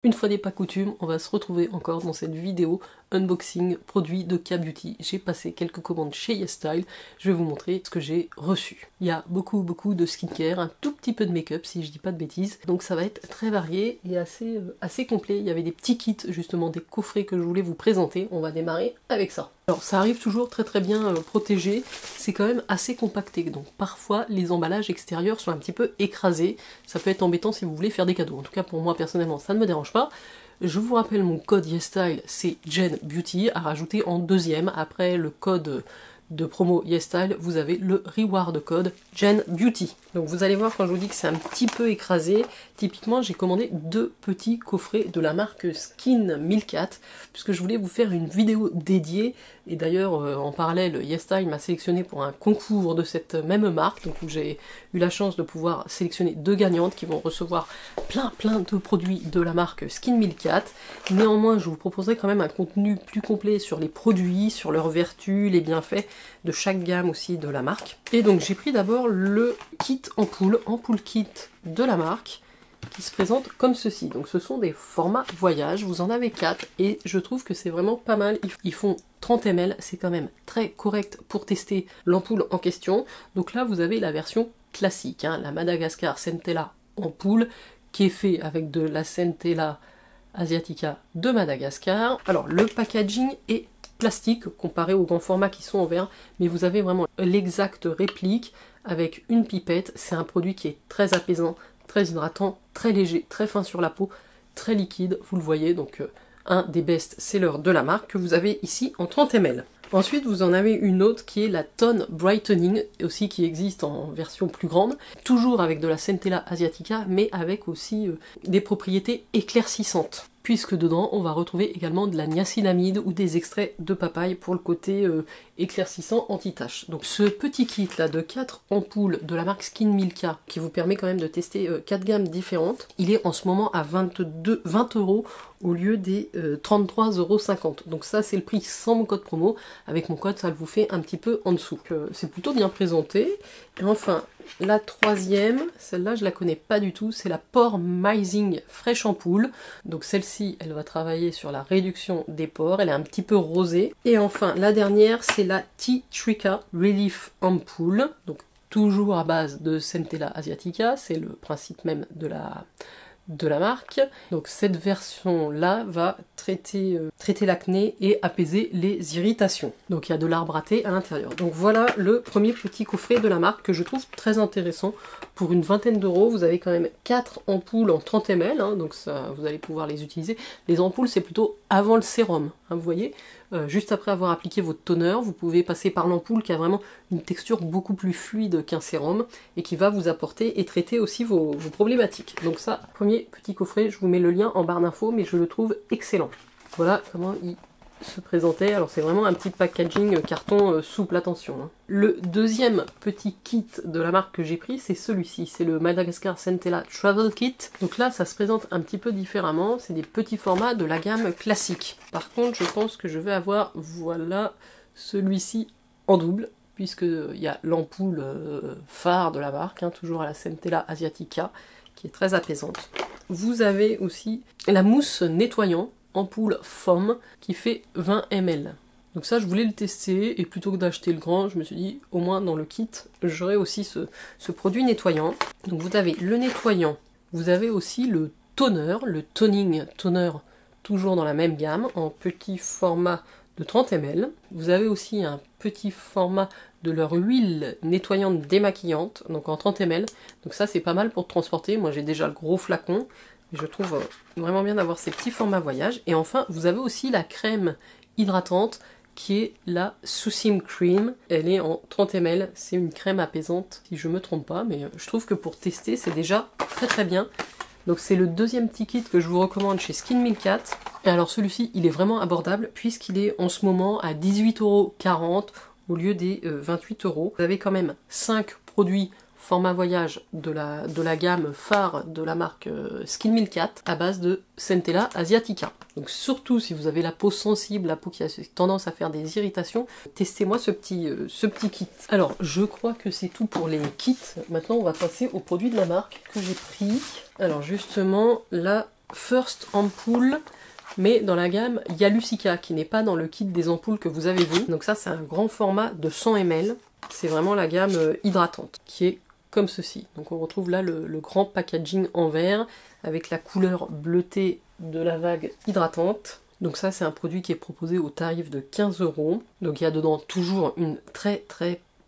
Une fois n'est pas coutume, on va se retrouver encore dans cette vidéo unboxing produit de K-Beauty. J'ai passé quelques commandes chez YesStyle, je vais vous montrer ce que j'ai reçu. Il y a beaucoup de skincare, un tout petit peu de make-up si je dis pas de bêtises, donc ça va être très varié et assez complet. Il y avait des petits kits, justement des coffrets que je voulais vous présenter, on va démarrer avec ça. Alors ça arrive toujours très bien protégé, c'est quand même assez compacté, donc parfois les emballages extérieurs sont un petit peu écrasés, ça peut être embêtant si vous voulez faire des cadeaux. En tout cas pour moi personnellement ça ne me dérange pas. Je vous rappelle mon code YesStyle, c'est JenBeauty, à rajouter en deuxième. Après le code de promo YesStyle, vous avez le reward code JenBeauty. Donc vous allez voir quand je vous dis que c'est un petit peu écrasé, typiquement j'ai commandé deux petits coffrets de la marque Skin 1004, puisque je voulais vous faire une vidéo dédiée, et d'ailleurs en parallèle YesStyle m'a sélectionné pour un concours de cette même marque, donc j'ai eu la chance de pouvoir sélectionner deux gagnantes qui vont recevoir plein de produits de la marque Skin 1004. Néanmoins je vous proposerai quand même un contenu plus complet sur les produits, sur leurs vertus, les bienfaits de chaque gamme aussi de la marque. Et donc j'ai pris d'abord le kit ampoule kit de la marque, qui se présente comme ceci. Donc ce sont des formats voyage, vous en avez 4 et je trouve que c'est vraiment pas mal. Ils font 30 ml, c'est quand même très correct pour tester l'ampoule en question. Donc là vous avez la version classique, hein, la Madagascar Centella ampoule, qui est fait avec de la Centella asiatica de Madagascar. Alors le packaging est plastique comparé aux grands formats qui sont en verre, mais vous avez vraiment l'exacte réplique avec une pipette. C'est un produit qui est très apaisant, très hydratant, très léger, très fin sur la peau, très liquide, vous le voyez, donc un des best-sellers de la marque que vous avez ici en 30 ml. Ensuite, vous en avez une autre qui est la Tone Brightening, aussi qui existe en version plus grande, toujours avec de la Centella asiatica, mais avec aussi des propriétés éclaircissantes, puisque dedans on va retrouver également de la niacinamide ou des extraits de papaye pour le côté éclaircissant anti-tache. Donc ce petit kit là de 4 ampoules de la marque Skin 1004, qui vous permet quand même de tester 4 gammes différentes, il est en ce moment à 20 € au lieu des 33,50 €. Donc ça c'est le prix sans mon code promo, avec mon code ça vous fait un petit peu en dessous. C'est plutôt bien présenté. Et enfin la troisième, celle-là je la connais pas du tout, c'est la Pore Mising Fresh Ampoule. Donc celle-ci elle va travailler sur la réduction des pores, elle est un petit peu rosée. Et enfin la dernière c'est la Tea Trika Relief Ampoule, donc toujours à base de Centella asiatica, c'est le principe même de la marque. Donc cette version là va traiter l'acné et apaiser les irritations. Donc il y a de l'arbre à thé à l'intérieur. Donc voilà le premier petit coffret de la marque que je trouve très intéressant. Pour une vingtaine d'euros, vous avez quand même 4 ampoules en 30 ml, hein, donc ça vous allez pouvoir les utiliser. Les ampoules c'est plutôt avant le sérum, hein, vous voyez. Juste après avoir appliqué votre toner, vous pouvez passer par l'ampoule qui a vraiment une texture beaucoup plus fluide qu'un sérum et qui va vous apporter et traiter aussi vos problématiques. Donc ça, premier petit coffret, je vous mets le lien en barre d'infos, mais je le trouve excellent. Voilà comment il se présentait. Alors c'est vraiment un petit packaging carton souple, attention, hein. Le deuxième petit kit de la marque que j'ai pris, c'est celui-ci, c'est le Madagascar Centella Travel Kit. Donc là ça se présente un petit peu différemment, c'est des petits formats de la gamme classique. Par contre je pense que je vais avoir, voilà, celui-ci en double, puisqu'il y a l'ampoule phare de la marque, hein, toujours à la Centella asiatica, qui est très apaisante. Vous avez aussi la mousse nettoyant ampoule foam qui fait 20 ml. Donc ça je voulais le tester et plutôt que d'acheter le grand, je me suis dit au moins dans le kit j'aurai aussi ce produit nettoyant. Donc vous avez le nettoyant, vous avez aussi le toner, le toning toner, toujours dans la même gamme en petit format de 30 ml. Vous avez aussi un petit format de leur huile nettoyante démaquillante, donc en 30 ml. Donc ça c'est pas mal pour transporter, moi j'ai déjà le gros flacon. Je trouve vraiment bien d'avoir ces petits formats voyage. Et enfin, vous avez aussi la crème hydratante qui est la Susim Cream. Elle est en 30 ml. C'est une crème apaisante, si je me trompe pas. Mais je trouve que pour tester, c'est déjà très bien. Donc c'est le deuxième petit kit que je vous recommande chez Skin 1004. Et alors celui-ci, il est vraiment abordable puisqu'il est en ce moment à 18,40 € au lieu des 28 €. Vous avez quand même 5 produits format voyage de la gamme phare de la marque Skin 1004 à base de Centella asiatica. Donc surtout si vous avez la peau sensible, la peau qui a tendance à faire des irritations, testez-moi ce petit kit. Alors je crois que c'est tout pour les kits. Maintenant on va passer aux produits de la marque que j'ai pris. Alors justement là First Ampoule, mais dans la gamme Yalusica, qui n'est pas dans le kit des ampoules que vous avez vu. Donc ça, c'est un grand format de 100 ml. C'est vraiment la gamme hydratante, qui est comme ceci. Donc on retrouve là le grand packaging en verre, avec la couleur bleutée de la vague hydratante. Donc ça, c'est un produit qui est proposé au tarif de 15 €. Donc il y a dedans toujours une très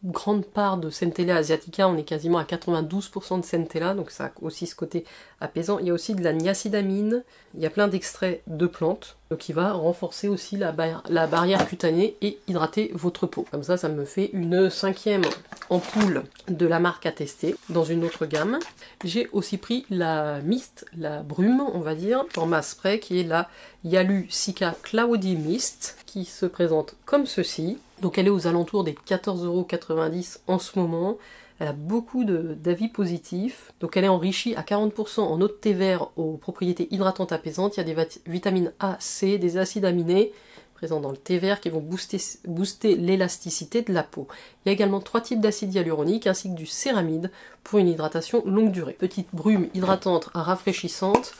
grande part de Centella asiatica, on est quasiment à 92% de Centella, donc ça a aussi ce côté apaisant. Il y a aussi de la niacidamine, il y a plein d'extraits de plantes, donc qui va renforcer aussi la barrière cutanée et hydrater votre peau. Comme ça me fait une 5e ampoule de la marque à tester dans une autre gamme. J'ai aussi pris la mist, la brume, on va dire, format spray, qui est la Yalusica Cloudy Mist, qui se présente comme ceci. Donc elle est aux alentours des 14,90 € en ce moment. Elle a beaucoup d'avis positifs. Donc elle est enrichie à 40% en eau de thé vert aux propriétés hydratantes apaisantes. Il y a des vitamines A, C, des acides aminés présents dans le thé vert qui vont booster l'élasticité de la peau. Il y a également 3 types d'acide hyaluronique ainsi que du céramide pour une hydratation longue durée. Petite brume hydratante rafraîchissante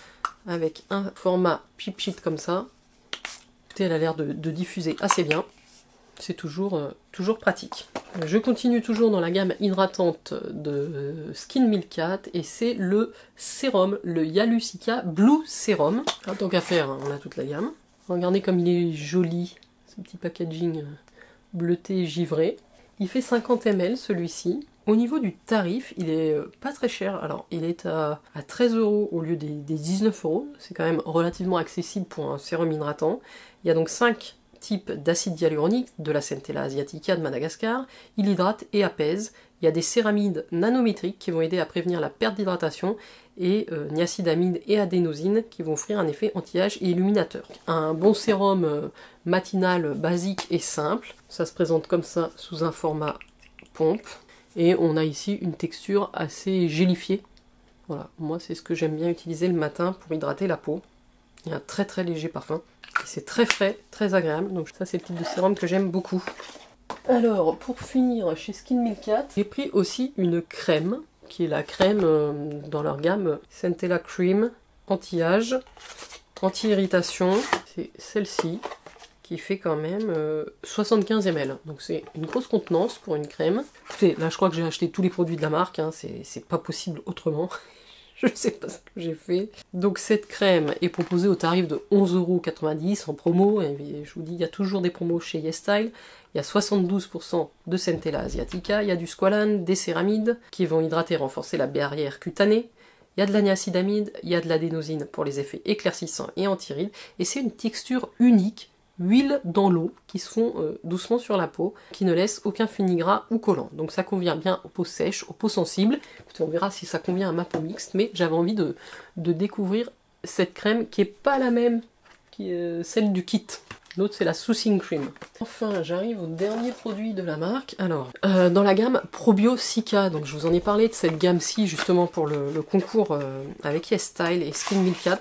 avec un format pipchit comme ça. Écoutez, elle a l'air de diffuser assez bien. C'est toujours pratique. Je continue toujours dans la gamme hydratante de Skin Milkat et c'est le sérum, le Yalusica Blue Serum. Ah, tant qu'à faire, on a toute la gamme. Regardez comme il est joli, ce petit packaging bleuté givré. Il fait 50 ml celui-ci. Au niveau du tarif, il est pas très cher. Alors, il est à 13 € au lieu des 19 €. C'est quand même relativement accessible pour un sérum hydratant. Il y a donc 5 types d'acide hyaluronique de la Centella asiatica de Madagascar. Il hydrate et apaise. Il y a des céramides nanométriques qui vont aider à prévenir la perte d'hydratation et niacidamide et adénosine qui vont offrir un effet anti-âge et illuminateur. Un bon sérum matinal basique et simple. Ça se présente comme ça sous un format pompe. Et on a ici une texture assez gélifiée. Voilà, moi c'est ce que j'aime bien utiliser le matin pour hydrater la peau. Il y a un très léger parfum. C'est très frais, très agréable. Donc ça c'est le type de sérum que j'aime beaucoup. Alors pour finir chez Skin Milkat, j'ai pris aussi une crème, qui est la crème dans leur gamme Centella Cream, anti-âge, anti-irritation. C'est celle-ci qui fait quand même 75 ml. Donc c'est une grosse contenance pour une crème. Écoutez, là je crois que j'ai acheté tous les produits de la marque, hein. C'est pas possible autrement. Je ne sais pas ce que j'ai fait. Donc cette crème est proposée au tarif de 11,90 € en promo. Et je vous dis, il y a toujours des promos chez YesStyle. Il y a 72% de Centella asiatica, il y a du squalane, des céramides qui vont hydrater et renforcer la barrière cutanée. Il y a de la niacidamide, il y a de l'adénosine pour les effets éclaircissants et anti-rides. Et c'est une texture unique, huile dans l'eau, qui se font doucement sur la peau, qui ne laisse aucun fini-gras ou collant. Donc ça convient bien aux peaux sèches, aux peaux sensibles. Écoutez, on verra si ça convient à ma peau mixte, mais j'avais envie de découvrir cette crème qui n'est pas la même que celle du kit. L'autre c'est la Soothing Cream. Enfin, j'arrive au dernier produit de la marque. Alors, dans la gamme Probio Cica, donc je vous en ai parlé de cette gamme-ci justement pour le concours avec YesStyle et Skin Milkat.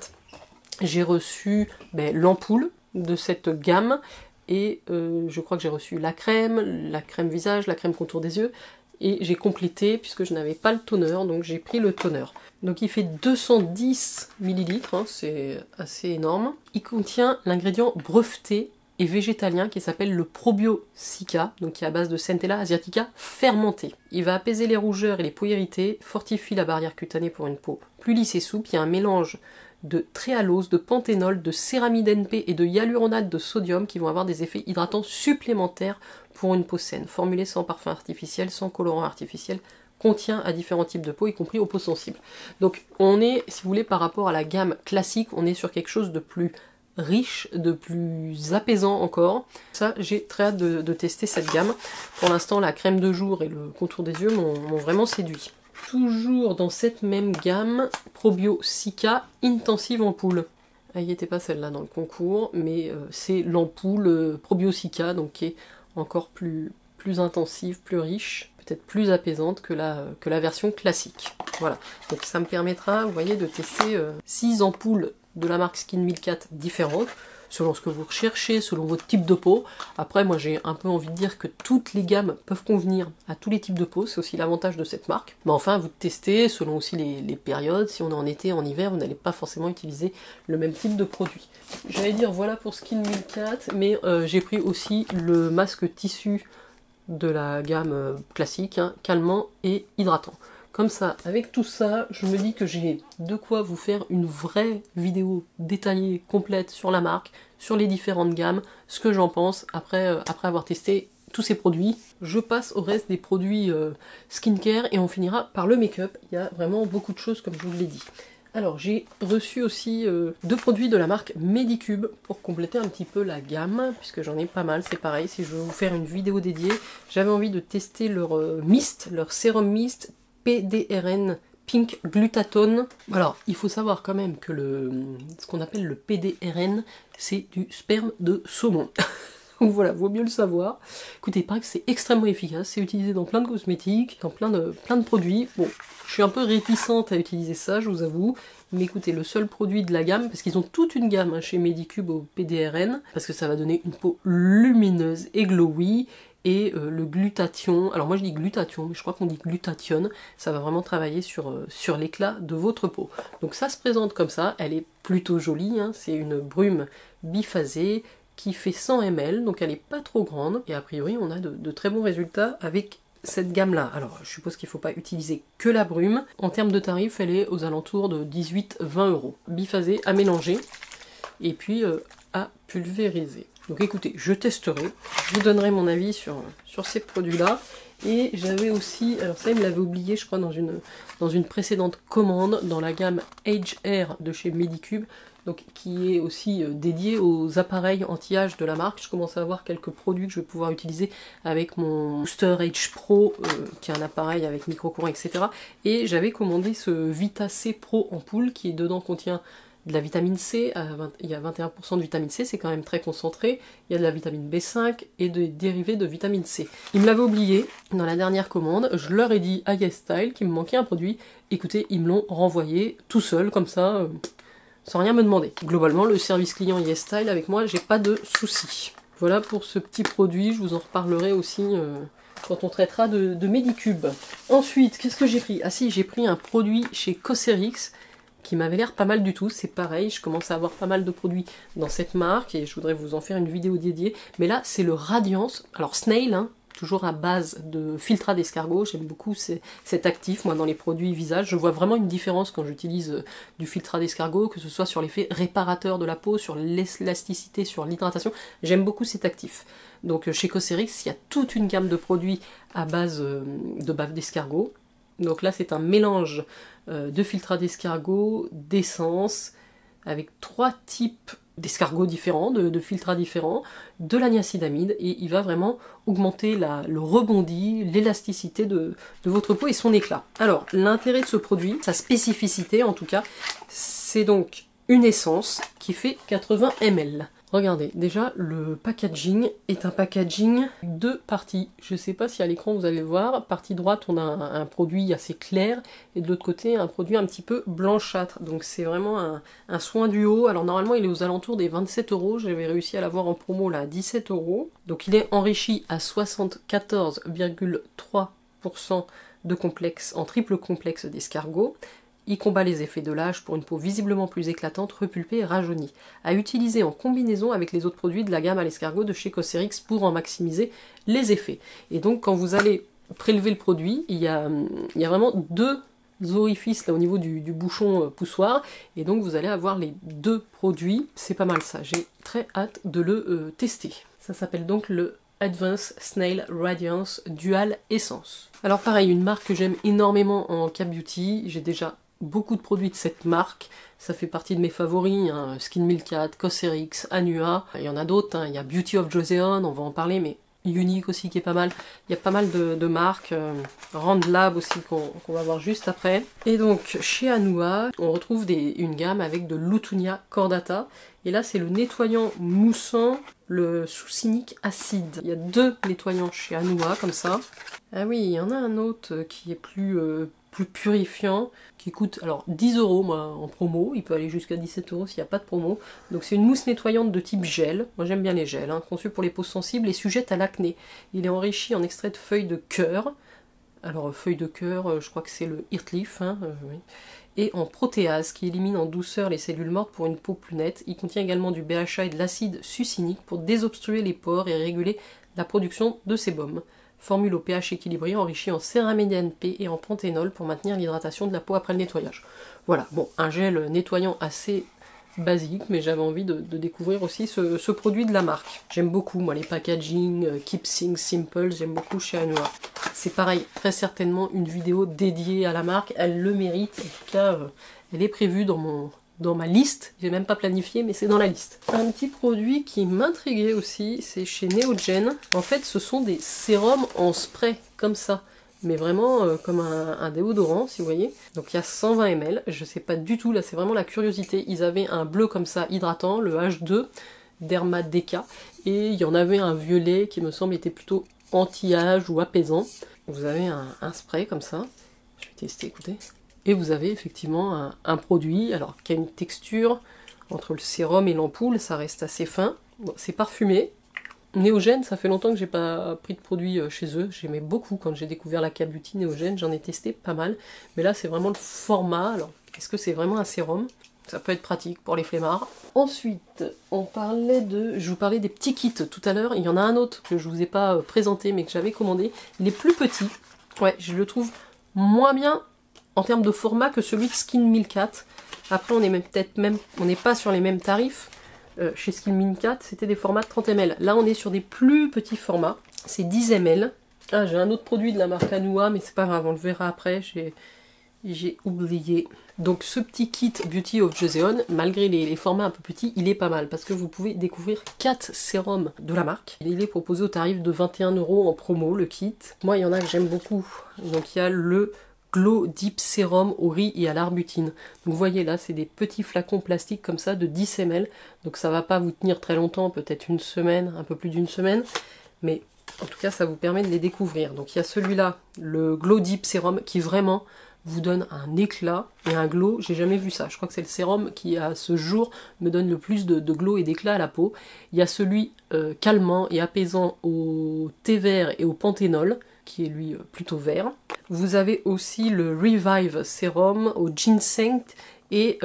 J'ai reçu l'ampoule de cette gamme et je crois que j'ai reçu la crème visage, la crème contour des yeux et j'ai complété puisque je n'avais pas le toner, donc j'ai pris le toner. Donc il fait 210 ml, hein, c'est assez énorme. Il contient l'ingrédient breveté et végétalien qui s'appelle le Probio Cica, donc qui est à base de Centella asiatica fermentée. Il va apaiser les rougeurs et les peaux irritées, fortifie la barrière cutanée pour une peau plus lisse et souple. Il y a un mélange de tréhalose, de panthénol, de céramide NP et de hyaluronate de sodium qui vont avoir des effets hydratants supplémentaires pour une peau saine. Formulé sans parfum artificiel, sans colorant artificiel, contient à différents types de peau, y compris aux peaux sensibles. Donc on est, si vous voulez, par rapport à la gamme classique, on est sur quelque chose de plus riche, de plus apaisant encore. Ça, j'ai très hâte de tester cette gamme. Pour l'instant, la crème de jour et le contour des yeux m'ont vraiment séduit. Toujours dans cette même gamme, Probio Cica Intensive Ampoule. Elle n'y était pas celle-là dans le concours, mais c'est l'ampoule Probio Cica, donc qui est encore plus intensive, plus riche, peut-être plus apaisante que la version classique. Voilà, donc ça me permettra, vous voyez, de tester 6 ampoules de la marque Skin Milkat différentes, selon ce que vous recherchez, selon votre type de peau. Après, moi j'ai un peu envie de dire que toutes les gammes peuvent convenir à tous les types de peau, c'est aussi l'avantage de cette marque. Mais enfin, vous testez selon aussi les périodes, si on est en été, en hiver, vous n'allez pas forcément utiliser le même type de produit. J'allais dire voilà pour Skin Milk Cat, mais j'ai pris aussi le masque tissu de la gamme classique, hein, calmant et hydratant. Comme ça, avec tout ça, je me dis que j'ai de quoi vous faire une vraie vidéo détaillée, complète sur la marque, sur les différentes gammes, ce que j'en pense après avoir testé tous ces produits. Je passe au reste des produits skincare et on finira par le make-up. Il y a vraiment beaucoup de choses comme je vous l'ai dit. Alors j'ai reçu aussi 2 produits de la marque Medicube pour compléter un petit peu la gamme, puisque j'en ai pas mal, c'est pareil, si je veux vous faire une vidéo dédiée, j'avais envie de tester leur mist, leur sérum mist PDRN Pink Glutatone. Alors, il faut savoir quand même que ce qu'on appelle le PDRN, c'est du sperme de saumon. Donc voilà, vaut mieux le savoir. Écoutez, il paraît que c'est extrêmement efficace, c'est utilisé dans plein de cosmétiques, dans plein de produits. Bon, je suis un peu réticente à utiliser ça, je vous avoue. Mais écoutez, le seul produit de la gamme, parce qu'ils ont toute une gamme hein, chez Medicube au PDRN, parce que ça va donner une peau lumineuse et glowy, et le glutathion, alors moi je dis glutathion, mais je crois qu'on dit glutathione, ça va vraiment travailler sur l'éclat de votre peau. Donc ça se présente comme ça, elle est plutôt jolie, hein, c'est une brume biphasée qui fait 100 ml, donc elle n'est pas trop grande, et a priori on a de très bons résultats avec cette gamme-là. Alors je suppose qu'il ne faut pas utiliser que la brume. En termes de tarifs, elle est aux alentours de 18-20 €. Biphasée à mélanger, et puis à pulvériser. Donc écoutez, je testerai, je vous donnerai mon avis sur ces produits-là. Et j'avais aussi, alors ça il me l'avait oublié je crois dans une précédente commande, dans la gamme Age Air de chez Medicube, donc qui est aussi dédié aux appareils anti-âge de la marque. Je commence à avoir quelques produits que je vais pouvoir utiliser avec mon Booster Age Pro, qui est un appareil avec micro-courant, etc. Et j'avais commandé ce Vita C Pro ampoule qui dedans contient de la vitamine C, il y a 21% de vitamine C, c'est quand même très concentré, il y a de la vitamine B5 et des dérivés de vitamine C. Ils me l'avaient oublié dans la dernière commande, je leur ai dit à YesStyle qu'il me manquait un produit, écoutez, ils me l'ont renvoyé tout seul, comme ça, sans rien me demander. Globalement, le service client YesStyle avec moi, j'ai pas de soucis. Voilà pour ce petit produit, je vous en reparlerai aussi quand on traitera de Medicube. Ensuite, qu'est-ce que j'ai pris? Ah si, j'ai pris un produit chez Cosrx, qui m'avait l'air pas mal du tout, c'est pareil, je commence à avoir pas mal de produits dans cette marque et je voudrais vous en faire une vidéo dédiée, mais là c'est le Radiance, alors Snail, hein, toujours à base de filtrat d'escargot, j'aime beaucoup cet actif, moi dans les produits visage, je vois vraiment une différence quand j'utilise du filtrat d'escargot, que ce soit sur l'effet réparateur de la peau, sur l'élasticité, sur l'hydratation, j'aime beaucoup cet actif. Donc chez Cosrx, il y a toute une gamme de produits à base de bave d'escargot. Donc là c'est un mélange de filtrat d'escargot, d'essence, avec 3 types d'escargots différents, de filtrats différents, de la niacinamide, et il va vraiment augmenter le rebondi, l'élasticité de votre peau et son éclat. Alors l'intérêt de ce produit, sa spécificité en tout cas, c'est donc une essence qui fait 80 ml. Regardez, déjà le packaging est un packaging 2 parties. Je ne sais pas si à l'écran vous allez voir, partie droite on a un produit assez clair et de l'autre côté un produit un petit peu blanchâtre. Donc c'est vraiment un soin du haut. Alors normalement il est aux alentours des 27 €, j'avais réussi à l'avoir en promo là à 17 €. Donc il est enrichi à 74,3% de complexe en triple complexe d'escargot. Il combat les effets de l'âge pour une peau visiblement plus éclatante, repulpée et rajeunie. À utiliser en combinaison avec les autres produits de la gamme à l'escargot de chez Cosrx pour en maximiser les effets. Et donc quand vous allez prélever le produit, il y a vraiment 2 orifices là au niveau du bouchon poussoir, et donc vous allez avoir les 2 produits. C'est pas mal ça, j'ai très hâte de le tester. Ça s'appelle donc le Advanced Snail Radiance Dual Essence. Alors pareil, une marque que j'aime énormément en K-Beauty, j'ai déjà beaucoup de produits de cette marque, ça fait partie de mes favoris, hein, Skin Milk Cat, Cosrx, Anua, il y en a d'autres, hein, il y a Beauty of Joseon, on va en parler, mais Unique aussi qui est pas mal, il y a pas mal de marques, Randlab aussi qu'on va voir juste après. Et donc chez Anua, on retrouve une gamme avec de l'Utunia Cordata, et là c'est le nettoyant moussant, le Succinic Acide. Il y a 2 nettoyants chez Anua comme ça. Ah oui, il y en a un autre qui est plus plus purifiant, qui coûte alors 10 € moi en promo, il peut aller jusqu'à 17 € s'il n'y a pas de promo. Donc c'est une mousse nettoyante de type gel, moi j'aime bien les gels, hein, conçu pour les peaux sensibles et sujettes à l'acné. Il est enrichi en extrait de feuilles de cœur, alors feuilles de cœur, je crois que c'est le Heartleaf, hein, oui. Et en protéase qui élimine en douceur les cellules mortes pour une peau plus nette. Il contient également du BHA et de l'acide succinique pour désobstruer les pores et réguler la production de sébum. Formule au pH équilibré, enrichi en céramide NP et en panthénol pour maintenir l'hydratation de la peau après le nettoyage. Voilà, bon, un gel nettoyant assez basique, mais j'avais envie de découvrir aussi ce produit de la marque. J'aime beaucoup, moi, les packaging, Keep Things Simple, j'aime beaucoup chez Anua. C'est pareil, très certainement une vidéo dédiée à la marque, elle le mérite, en tout cas, elle est prévue dans ma liste, j'ai même pas planifié, mais c'est dans la liste. Un petit produit qui m'intriguait aussi, c'est chez Neogen. En fait, ce sont des sérums en spray, comme ça. Mais vraiment comme un déodorant, si vous voyez. Donc il y a 120 ml, je sais pas du tout, là c'est vraiment la curiosité. Ils avaient un bleu comme ça, hydratant, le H2, Derma Deca, et il y en avait un violet qui me semble était plutôt anti-âge ou apaisant. Vous avez un spray comme ça, je vais tester, écoutez. Et vous avez effectivement un produit, alors qui a une texture entre le sérum et l'ampoule, ça reste assez fin. Bon, c'est parfumé. Neogen, ça fait longtemps que j'ai pas pris de produit chez eux. J'aimais beaucoup quand j'ai découvert la K-Beauty Neogen, j'en ai testé pas mal. Mais là, c'est vraiment le format. Alors, est-ce que c'est vraiment un sérum? Ça peut être pratique pour les flemmards. Ensuite, je vous parlais des petits kits tout à l'heure. Il y en a un autre que je vous ai pas présenté, mais que j'avais commandé. Il est plus petit. Ouais, je le trouve moins bien en termes de format que celui de Skin Milkat. Après, on n'est pas sur les mêmes tarifs. Chez Skin Milkat, c'était des formats de 30 ml. Là, on est sur des plus petits formats. C'est 10 ml. Ah, j'ai un autre produit de la marque Anua, mais c'est pas grave, on le verra après. J'ai oublié. Donc, ce petit kit Beauty of Joseon, malgré les formats un peu petits, il est pas mal parce que vous pouvez découvrir 4 sérums de la marque. Il est proposé au tarif de 21 € en promo, le kit. Moi, il y en a que j'aime beaucoup. Donc, il y a le Glow Deep Sérum au riz et à l'arbutine. Donc vous voyez là, c'est des petits flacons plastiques comme ça de 10 ml. Donc ça va pas vous tenir très longtemps, peut-être une semaine, un peu plus d'une semaine. Mais en tout cas, ça vous permet de les découvrir. Donc il y a celui-là, le Glow Deep Sérum, qui vraiment vous donne un éclat et un glow. J'ai jamais vu ça. Je crois que c'est le sérum qui, à ce jour, me donne le plus de glow et d'éclat à la peau. Il y a celui calmant et apaisant au thé vert et au panthénol, qui est lui plutôt vert. Vous avez aussi le Revive Sérum au ginseng et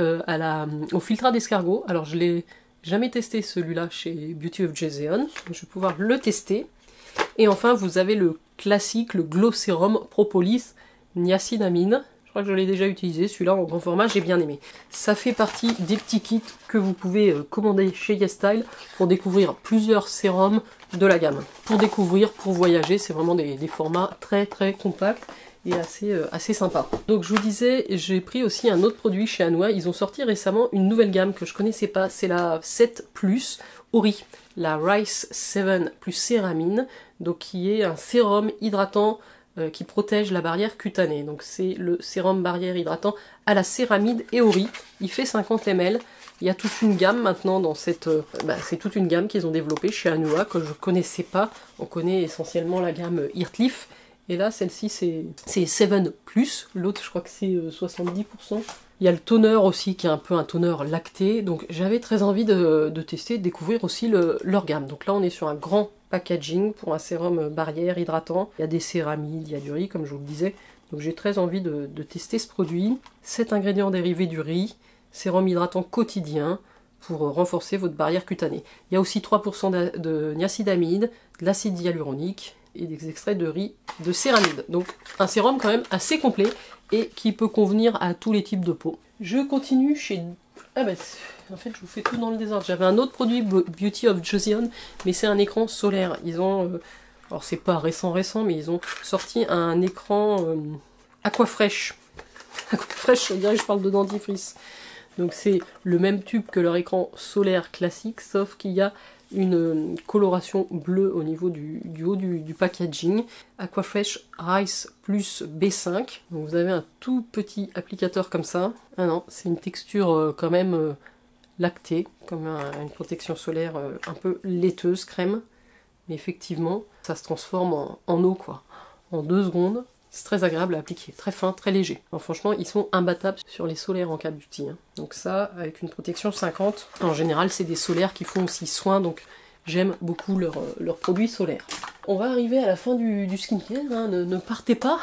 au filtrat d'escargot. Alors je l'ai jamais testé celui-là chez Beauty of Joseon, je vais pouvoir le tester. Et enfin vous avez le classique, le Glow Sérum Propolis Niacinamide. Je crois que je l'ai déjà utilisé, celui-là en grand format, j'ai bien aimé. Ça fait partie des petits kits que vous pouvez commander chez YesStyle pour découvrir plusieurs sérums de la gamme. Pour découvrir, pour voyager, c'est vraiment des formats très très compacts et assez sympa. Donc je vous disais, j'ai pris aussi un autre produit chez Anua. Ils ont sorti récemment une nouvelle gamme que je connaissais pas, c'est la 7 Plus au riz, la Rice 7 plus Céramine, donc qui est un sérum hydratant qui protège la barrière cutanée. Donc c'est le sérum barrière hydratant à la céramide et au riz. Il fait 50 ml. Il y a toute une gamme maintenant dans cette... c'est toute une gamme qu'ils ont développée chez Anua que je connaissais pas. On connaît essentiellement la gamme Heartleaf. Et là, celle-ci, c'est 7 plus. L'autre, je crois que c'est 70%. Il y a le toner aussi, qui est un peu un toner lacté. Donc j'avais très envie de tester, de découvrir aussi leur gamme. Donc là, on est sur un grand packaging pour un sérum barrière hydratant. Il y a des céramides, il y a du riz, comme je vous le disais. Donc j'ai très envie de tester ce produit. 7 ingrédients dérivés du riz, sérum hydratant quotidien pour renforcer votre barrière cutanée. Il y a aussi 3% de niacinamide, de l'acide hyaluronique et des extraits de riz de céramide. Donc un sérum quand même assez complet et qui peut convenir à tous les types de peau. Je continue chez... en fait je vous fais tout dans le désordre. J'avais un autre produit Beauty of Joseon, mais c'est un écran solaire. Ils ont... alors c'est pas récent, mais ils ont sorti un écran Aquafresh. Aquafresh, on dirait que je parle de dentifrice. Donc c'est le même tube que leur écran solaire classique, sauf qu'il y a une coloration bleue au niveau du haut du packaging. Aquafresh Rice plus B5. Donc vous avez un tout petit applicateur comme ça. Ah non, c'est une texture quand même lactée, comme une protection solaire un peu laiteuse, crème. Mais effectivement, ça se transforme en eau quoi. En 2 secondes. C'est très agréable à appliquer, très fin, très léger. Alors franchement, ils sont imbattables sur les solaires en K-Beauty. Hein. Donc ça, avec une protection 50. En général, c'est des solaires qui font aussi soin, donc j'aime beaucoup leurs produits solaires. On va arriver à la fin du skincare, hein. Ne partez pas,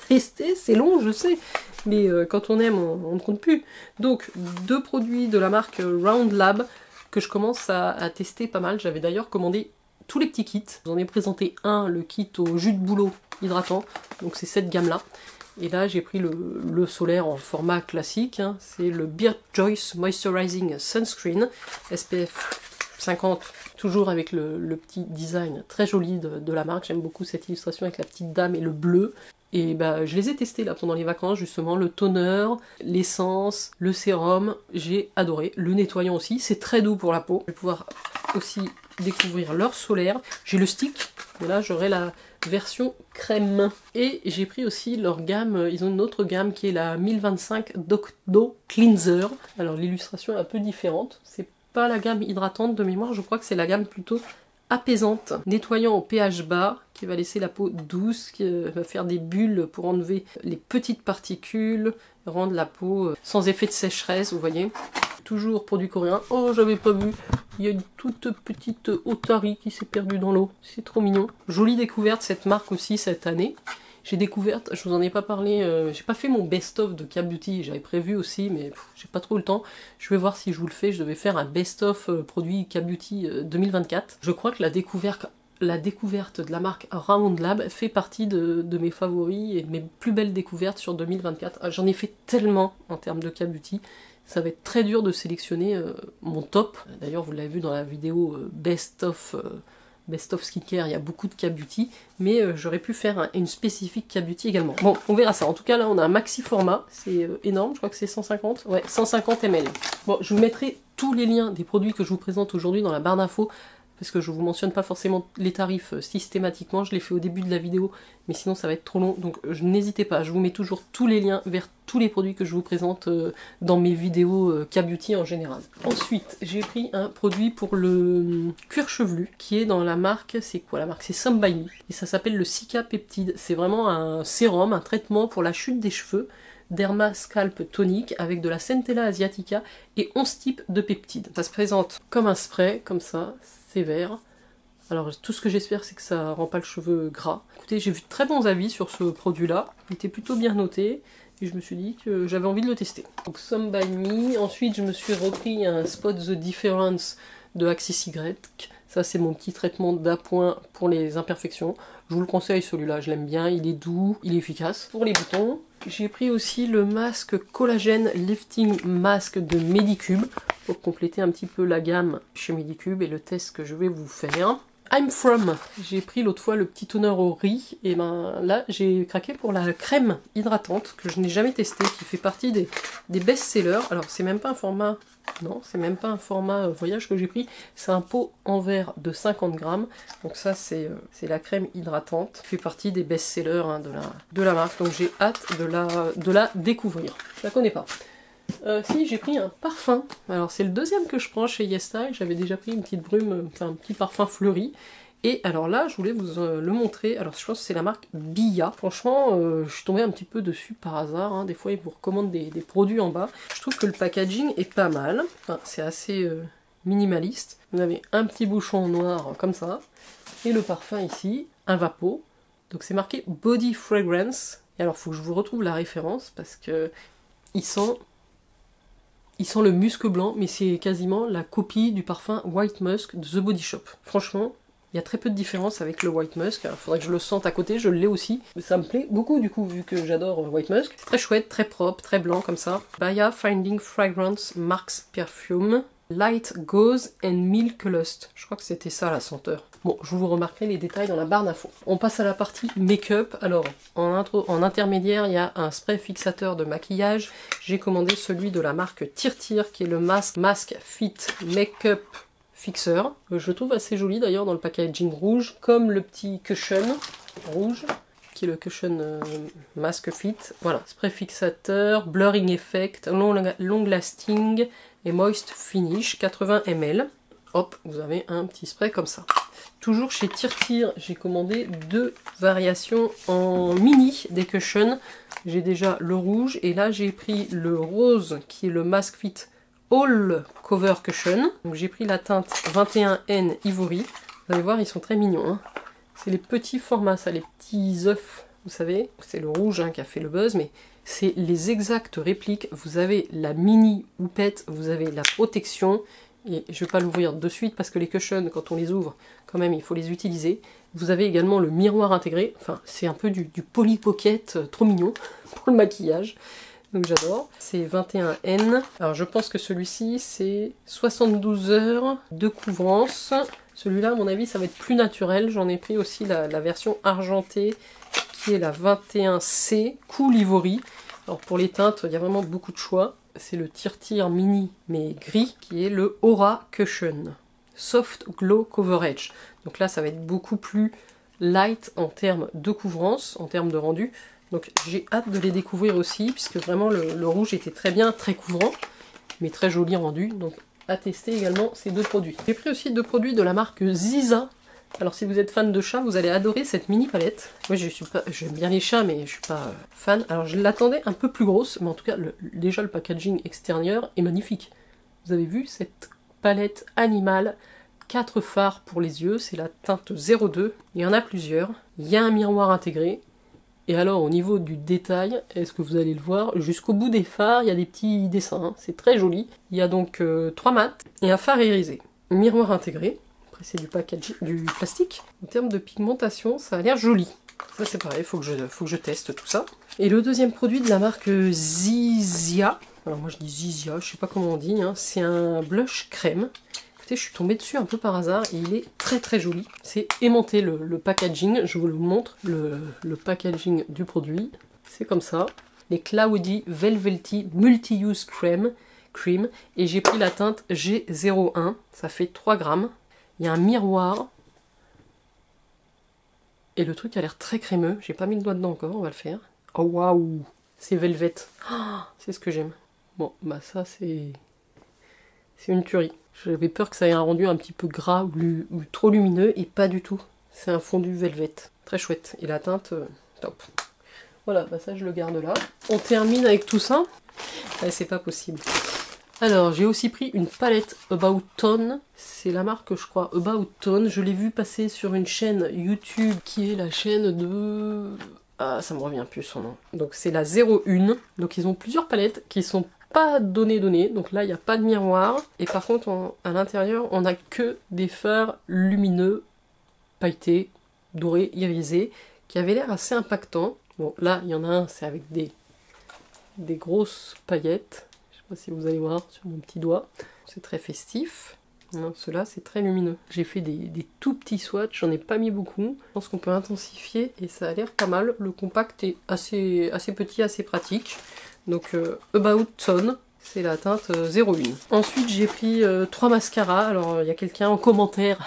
restez, c'est long, je sais. Mais quand on aime, on ne compte plus. Donc, 2 produits de la marque Round Lab que je commence à tester pas mal. J'avais d'ailleurs commandé tous les petits kits. J'en ai présenté un, le kit au jus de bouleau hydratant, donc c'est cette gamme-là. Et là, j'ai pris le solaire en format classique, hein. C'est le Beard Joyce Moisturizing Sunscreen, SPF 50, toujours avec le petit design très joli de la marque. J'aime beaucoup cette illustration avec la petite dame et le bleu. Et bah, je les ai testés là pendant les vacances, justement, le toner, l'essence, le sérum, j'ai adoré. Le nettoyant aussi, c'est très doux pour la peau. Je vais pouvoir aussi découvrir leur solaire. J'ai le stick, mais là j'aurai la version crème. Et j'ai pris aussi leur gamme, ils ont une autre gamme qui est la 1025 Docto Cleanser. Alors l'illustration est un peu différente, c'est pas la gamme hydratante de mémoire, je crois que c'est la gamme plutôt apaisante, nettoyant au pH bas, qui va laisser la peau douce, qui va faire des bulles pour enlever les petites particules, rendre la peau sans effet de sécheresse, vous voyez. Toujours produit coréen. Oh, j'avais pas vu. Il y a une toute petite otari qui s'est perdue dans l'eau. C'est trop mignon. Jolie découverte cette marque aussi cette année. J'ai découvert, je vous en ai pas parlé, j'ai pas fait mon best-of de K-Beauty, j'avais prévu aussi, mais j'ai pas trop le temps. Je vais voir si je vous le fais, je devais faire un best-of produit K-Beauty 2024. Je crois que la découverte de la marque Round Lab fait partie de mes favoris et de mes plus belles découvertes sur 2024. J'en ai fait tellement en termes de K-Beauty. Ça va être très dur de sélectionner mon top. D'ailleurs, vous l'avez vu dans la vidéo Best of Skincare, il y a beaucoup de K-Beauty, mais j'aurais pu faire une spécifique K-Beauty également. Bon, on verra ça. En tout cas, là, on a un maxi format. C'est énorme, je crois que c'est 150. Ouais, 150 ml. Bon, je vous mettrai tous les liens des produits que je vous présente aujourd'hui dans la barre d'infos, parce que je vous mentionne pas forcément les tarifs systématiquement, je les fais au début de la vidéo, mais sinon ça va être trop long, donc n'hésitez pas, je vous mets toujours tous les liens vers tous les produits que je vous présente dans mes vidéos K-Beauty en général. Ensuite, j'ai pris un produit pour le cuir chevelu, qui est dans la marque, c'est quoi la marque? C'est Some By Me, et ça s'appelle le Cica Peptide. C'est vraiment un sérum, un traitement pour la chute des cheveux, Derma Scalp Tonic avec de la Centella asiatica et 11 types de peptides. Ça se présente comme un spray, comme ça, sévère. Alors tout ce que j'espère c'est que ça rend pas le cheveu gras. Écoutez, j'ai vu de très bons avis sur ce produit là, il était plutôt bien noté et je me suis dit que j'avais envie de le tester. Donc Some By Me, ensuite je me suis repris un Spot the Difference de Axis Y. Ça c'est mon petit traitement d'appoint pour les imperfections. Je vous le conseille celui-là, je l'aime bien, il est doux, il est efficace. Pour les boutons, j'ai pris aussi le masque Collagen Lifting Mask de Medicube pour compléter un petit peu la gamme chez Medicube et le test que je vais vous faire. I'm From, j'ai pris l'autre fois le petit toner au riz, et ben là j'ai craqué pour la crème hydratante que je n'ai jamais testée, qui fait partie des best-sellers. Alors c'est même pas un format, non c'est même pas un format voyage que j'ai pris, c'est un pot en verre de 50 grammes, donc ça c'est la crème hydratante, qui fait partie des best-sellers hein, de la marque, donc j'ai hâte de la découvrir. Je la connais pas. Si, j'ai pris un parfum. Alors c'est le deuxième que je prends chez YesStyle. J'avais déjà pris une petite brume, enfin un petit parfum fleuri. Et alors là, je voulais vous le montrer. Alors je pense que c'est la marque Bia. Franchement, je suis tombée un petit peu dessus par hasard. Hein. Des fois, ils vous recommandent des produits en bas. Je trouve que le packaging est pas mal. Enfin, c'est assez minimaliste. Vous avez un petit bouchon noir comme ça. Et le parfum ici, un Vapo. Donc c'est marqué Body Fragrance. Et alors, il faut que je vous retrouve la référence parce que il sent le musc blanc, mais c'est quasiment la copie du parfum White Musk de The Body Shop. Franchement, il y a très peu de différence avec le White Musk. Il faudrait que je le sente à côté, je l'ai aussi. Ça me plaît beaucoup du coup, vu que j'adore White Musk. C'est très chouette, très propre, très blanc comme ça. Baya Finding Fragrance Marks Perfume. Light Gauze and Milk Lust. Je crois que c'était ça la senteur. Bon, je vous remarquerai les détails dans la barre d'infos. On passe à la partie make-up. Alors, en intermédiaire, il y a un spray fixateur de maquillage. J'ai commandé celui de la marque Tir, qui est le Mask Fit Make-up Fixer. Je le trouve assez joli d'ailleurs dans le packaging rouge, comme le petit cushion rouge, qui est le cushion Mask Fit. Voilà, spray fixateur, blurring effect, long lasting et moist finish, 80 ml. Hop, vous avez un petit spray comme ça. Toujours chez Tirtir, j'ai commandé 2 variations en mini des cushions. J'ai déjà le rouge et là j'ai pris le rose qui est le Mask Fit All Cover Cushion. Donc j'ai pris la teinte 21N Ivory. Vous allez voir, ils sont très mignons. Hein. C'est les petits formats, ça, les petits œufs, vous savez. C'est le rouge hein, qui a fait le buzz, mais c'est les exactes répliques. Vous avez la mini houppette, vous avez la protection. Et je ne vais pas l'ouvrir de suite parce que les cushions, quand on les ouvre, quand même, il faut les utiliser. Vous avez également le miroir intégré. Enfin, c'est un peu du Polly Pocket, trop mignon pour le maquillage. Donc j'adore. C'est 21N. Alors je pense que celui-ci, c'est 72 heures de couvrance. Celui-là, à mon avis, ça va être plus naturel. J'en ai pris aussi la version argentée, qui est la 21C, Cool Ivory. Alors pour les teintes, il y a vraiment beaucoup de choix. C'est le Tirtir mini, mais gris, qui est le Aura Cushion. Soft Glow Coverage. Donc là, ça va être beaucoup plus light en termes de couvrance, en termes de rendu. Donc j'ai hâte de les découvrir aussi, puisque vraiment le rouge était très bien, très couvrant, mais très joli rendu. Donc à tester également ces 2 produits. J'ai pris aussi 2 produits de la marque Ziza. Alors si vous êtes fan de chats, vous allez adorer cette mini palette. Moi j'aime bien les chats, mais je suis pas fan. Alors je l'attendais un peu plus grosse, mais en tout cas déjà le packaging extérieur est magnifique. Vous avez vu cette palette animale, 4 fards pour les yeux, c'est la teinte 02. Il y en a plusieurs. Il y a un miroir intégré. Et alors au niveau du détail, est-ce que vous allez le voir, jusqu'au bout des fards, il y a des petits dessins, hein. C'est très joli. Il y a donc 3 mats et un fard irisé. Miroir intégré. C'est du packaging, du plastique. En termes de pigmentation, ça a l'air joli. Ça c'est pareil, faut que je teste tout ça. Et le deuxième produit de la marque Zizia, alors moi je dis Zizia, je sais pas comment on dit, hein. C'est un blush crème. Écoutez, je suis tombée dessus un peu par hasard et il est très très joli. C'est aimanté le packaging, je vous le montre, le packaging du produit. C'est comme ça. Les Cloudy Velvety Multi-Use Cream. Et j'ai pris la teinte G01, ça fait 3 grammes. Il y a un miroir. Et le truc a l'air très crémeux. J'ai pas mis le doigt dedans encore, on va le faire. Oh waouh, c'est velvet. Oh, c'est ce que j'aime. Bon, bah ça c'est une tuerie. J'avais peur que ça ait un rendu un petit peu gras ou trop lumineux, et pas du tout. C'est un fondu velvet. Très chouette. Et la teinte, top. Voilà, bah ça je le garde là. On termine avec tout ça. Ouais, c'est pas possible. Alors, j'ai aussi pris une palette About Tone. C'est la marque, je crois, About Tone. Je l'ai vu passer sur une chaîne YouTube qui est la chaîne de... Ah, ça me revient plus son nom. Donc, c'est la 01. Donc, ils ont plusieurs palettes qui sont pas données. Donc là, il n'y a pas de miroir. Et par contre, à l'intérieur, on n'a que des fards lumineux, pailletés, dorés, irisés, qui avaient l'air assez impactants. Bon, là, il y en a un, c'est avec des grosses paillettes. Je sais pas si vous allez voir sur mon petit doigt. C'est très festif. Ceux-là, c'est très lumineux. J'ai fait des tout petits swatchs, j'en ai pas mis beaucoup. Je pense qu'on peut intensifier et ça a l'air pas mal. Le compact est assez petit, assez pratique. Donc About Tone, c'est la teinte 01. Ensuite, j'ai pris 3 mascaras. Alors, il y a quelqu'un en commentaire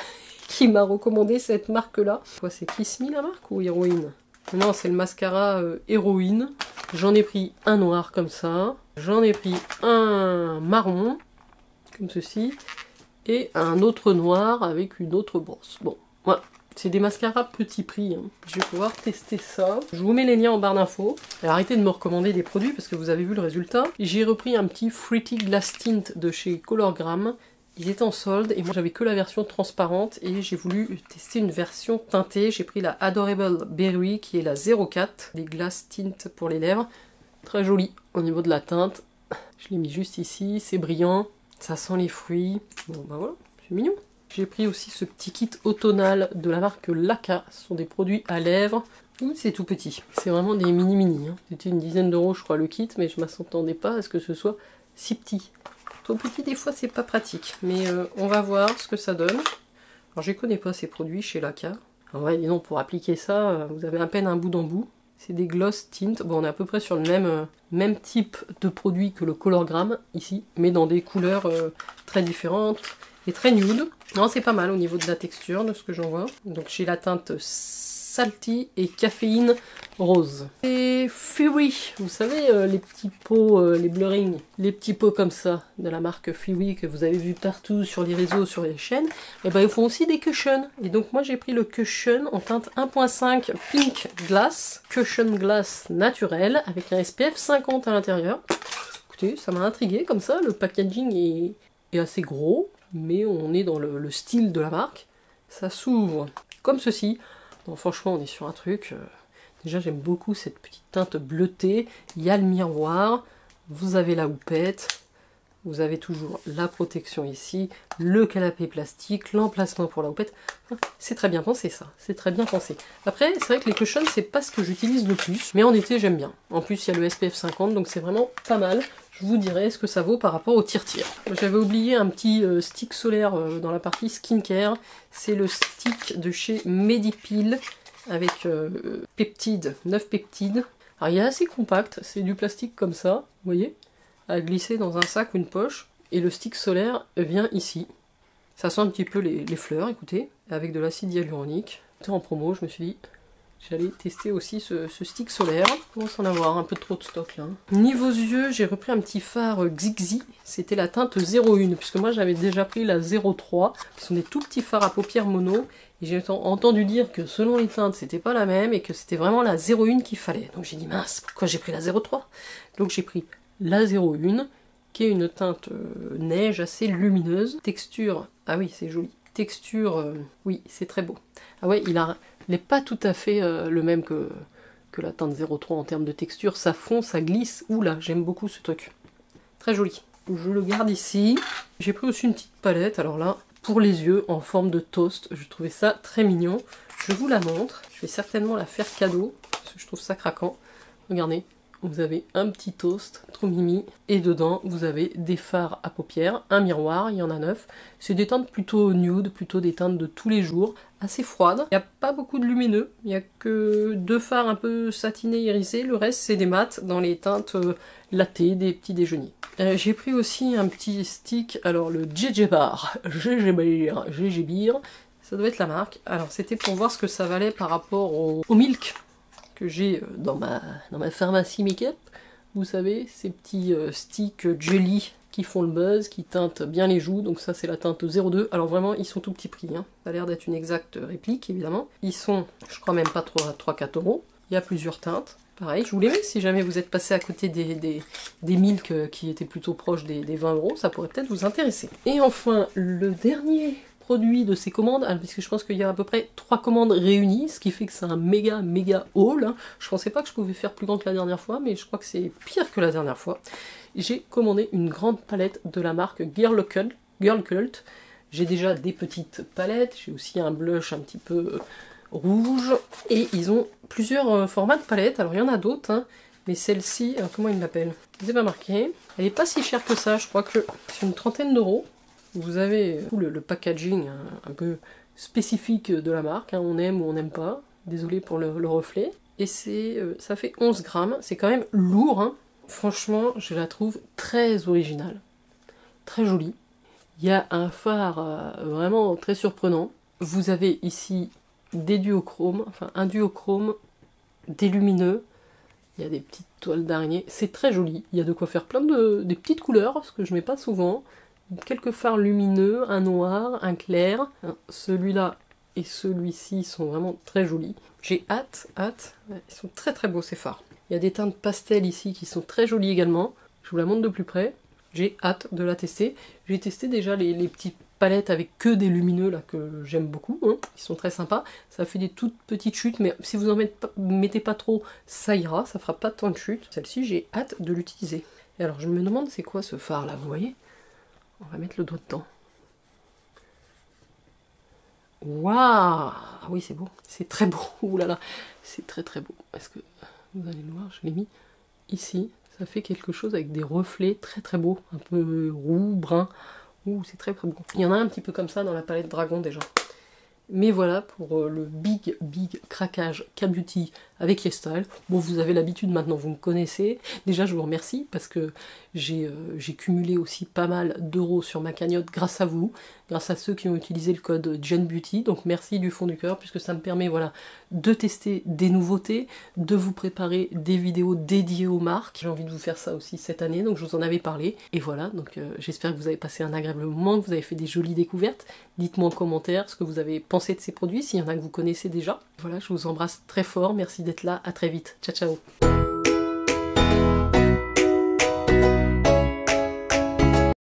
qui m'a recommandé cette marque-là. Quoi, c'est Kiss Me la marque ou Héroïne? Non, c'est le mascara Héroïne. J'en ai pris un noir comme ça. J'en ai pris un marron, comme ceci. Et un autre noir avec une autre brosse. Bon, voilà. C'est des mascaras petit prix. Hein. Je vais pouvoir tester ça. Je vous mets les liens en barre d'infos. Arrêtez de me recommander des produits parce que vous avez vu le résultat. J'ai repris un petit Fruity Glass Tint de chez Colorgram. Ils étaient en solde et moi j'avais que la version transparente et j'ai voulu tester une version teintée. J'ai pris la Adorable Berry qui est la 04, les glass tint pour les lèvres. Très jolie au niveau de la teinte. Je l'ai mis juste ici, c'est brillant, ça sent les fruits. Bon bah voilà, c'est mignon. J'ai pris aussi ce petit kit automnal de la marque Laka. Ce sont des produits à lèvres. C'est tout petit. C'est vraiment des mini. Hein. C'était une dizaine d'euros je crois le kit, mais je ne m'attendais pas à ce que ce soit si petit. Trop petit des fois c'est pas pratique, mais on va voir ce que ça donne. Alors je connais pas ces produits chez Laka. Alors ouais, dis donc, pour appliquer ça, vous avez à peine un bout d'embout. C'est des gloss tint. Bon, on est à peu près sur le même type de produit que le Colorgram ici, mais dans des couleurs très différentes et très nude. Non, c'est pas mal au niveau de la texture, de ce que j'en vois. Donc j'ai la teinte Salty et Caféine Rose. Et Fury, vous savez, les petits pots, les blurring, les petits pots comme ça, de la marque Fury que vous avez vu partout sur les réseaux, sur les chaînes, et ben ils font aussi des cushions. Et donc moi j'ai pris le cushion en teinte 1.5 Pink Glass, cushion glass naturel, avec un SPF 50 à l'intérieur. Écoutez, ça m'a intrigué comme ça, le packaging est assez gros, mais on est dans le style de la marque. Ça s'ouvre comme ceci. Donc franchement on est sur un truc... Déjà j'aime beaucoup cette petite teinte bleutée, il y a le miroir, vous avez la houppette, vous avez toujours la protection ici, le canapé plastique, l'emplacement pour la houppette. C'est très bien pensé ça, c'est très bien pensé. Après c'est vrai que les cushions c'est pas ce que j'utilise le plus, mais en été j'aime bien. En plus il y a le SPF 50 donc c'est vraiment pas mal. Je vous dirai ce que ça vaut par rapport au tire-tire. J'avais oublié un petit stick solaire dans la partie skincare, c'est le stick de chez Medipil. Avec peptides, 9 peptides. Alors il est assez compact, c'est du plastique comme ça, vous voyez, à glisser dans un sac ou une poche. Et le stick solaire vient ici. Ça sent un petit peu les fleurs, écoutez, avec de l'acide hyaluronique. C'était en promo, je me suis dit, j'allais tester aussi ce stick solaire. On commence à en avoir un peu trop de stock là. Niveau yeux, j'ai repris un petit phare Xixi. C'était la teinte 01, puisque moi j'avais déjà pris la 03, qui sont des tout petits fards à paupières mono. Et j'ai entendu dire que selon les teintes, c'était pas la même et que c'était vraiment la 01 qu'il fallait. Donc j'ai dit mince, pourquoi j'ai pris la 03? Donc j'ai pris la 01, qui est une teinte neige assez lumineuse. Texture, ah oui, c'est joli. Texture, oui, c'est très beau. Ah ouais, il n'est pas tout à fait le même que la teinte 03 en termes de texture. Ça fond, ça glisse. Oula, j'aime beaucoup ce truc. Très joli. Je le garde ici. J'ai pris aussi une petite palette, alors là... pour les yeux en forme de toast, je trouvais ça très mignon. Je vous la montre, je vais certainement la faire cadeau, parce que je trouve ça craquant. Regardez, vous avez un petit toast, trop mimi, et dedans vous avez des fards à paupières, un miroir, il y en a 9. C'est des teintes plutôt nude, plutôt des teintes de tous les jours, assez froides. Il n'y a pas beaucoup de lumineux, il n'y a que 2 fards un peu satinés irisés, le reste c'est des mats dans les teintes latte des petits déjeuners. J'ai pris aussi un petit stick, alors le GG Bar, GG Beer, ça doit être la marque. Alors c'était pour voir ce que ça valait par rapport au Milk que j'ai dans ma pharmacie make-up. Vous savez, ces petits sticks jelly qui font le buzz, qui teintent bien les joues, donc ça c'est la teinte 02. Alors vraiment ils sont tout petits prix, hein. Ça a l'air d'être une exacte réplique évidemment. Ils sont, je crois même pas trop à 3-4 €. Il y a plusieurs teintes. Pareil, je vous les mets si jamais vous êtes passé à côté des Milk qui étaient plutôt proches des 20 €, ça pourrait peut-être vous intéresser. Et enfin, le dernier produit de ces commandes, parce que je pense qu'il y a à peu près 3 commandes réunies, ce qui fait que c'est un méga haul. Hein. Je pensais pas que je pouvais faire plus grand que la dernière fois, mais je crois que c'est pire que la dernière fois. J'ai commandé une grande palette de la marque Girl Cult. J'ai déjà des petites palettes, j'ai aussi un blush un petit peu... rouge, et ils ont plusieurs formats de palettes. Alors il y en a d'autres, hein, mais celle-ci, comment ils l'appellent? C'est pas marqué. Elle est pas si chère que ça, je crois que c'est une trentaine d'euros. Vous avez le packaging un peu spécifique de la marque, hein, on aime ou on n'aime pas. Désolé pour le reflet. Et ça fait 11 grammes, c'est quand même lourd. Hein. Franchement, je la trouve très originale, très jolie. Il y a un phare vraiment très surprenant. Vous avez ici des duochromes, enfin un duochrome, des lumineux, il y a des petites toiles d'araignée, c'est très joli, il y a de quoi faire plein des petites couleurs, ce que je mets pas souvent, quelques fards lumineux, un noir, un clair, celui-là et celui-ci sont vraiment très jolis, j'ai hâte, ils sont très beaux ces fards. Il y a des teintes pastel ici qui sont très jolies également, je vous la montre de plus près, j'ai hâte de la tester, j'ai testé déjà les petits palettes avec que des lumineux là que j'aime beaucoup, hein. Ils sont très sympas, ça fait des toutes petites chutes, mais si vous en mettez pas trop, ça ira, ça fera pas tant de chutes. Celle-ci, j'ai hâte de l'utiliser. Et alors je me demande c'est quoi ce phare là, vous voyez? On va mettre le doigt dedans. Waouh! Ah oui, c'est beau, c'est très beau, ouh là là, c'est très beau. Est-ce que vous allez le voir, je l'ai mis ici, ça fait quelque chose avec des reflets très beaux, un peu roux, brun. Ouh, c'est très beau. Il y en a un petit peu comme ça dans la palette Dragon déjà. Mais voilà pour le big craquage K-Beauty avec YesStyle. Bon, vous avez l'habitude maintenant, vous me connaissez. Déjà, je vous remercie parce que j'ai cumulé aussi pas mal d'euros sur ma cagnotte grâce à vous, grâce à ceux qui ont utilisé le code JenBeauty. Donc merci du fond du cœur, puisque ça me permet voilà, de tester des nouveautés, de vous préparer des vidéos dédiées aux marques. J'ai envie de vous faire ça aussi cette année, donc je vous en avais parlé. Et voilà, donc j'espère que vous avez passé un agréable moment, que vous avez fait des jolies découvertes. Dites-moi en commentaire ce que vous avez pensé de ces produits, s'il y en a que vous connaissez déjà. Voilà, je vous embrasse très fort, merci d'être là, à très vite. Ciao ciao.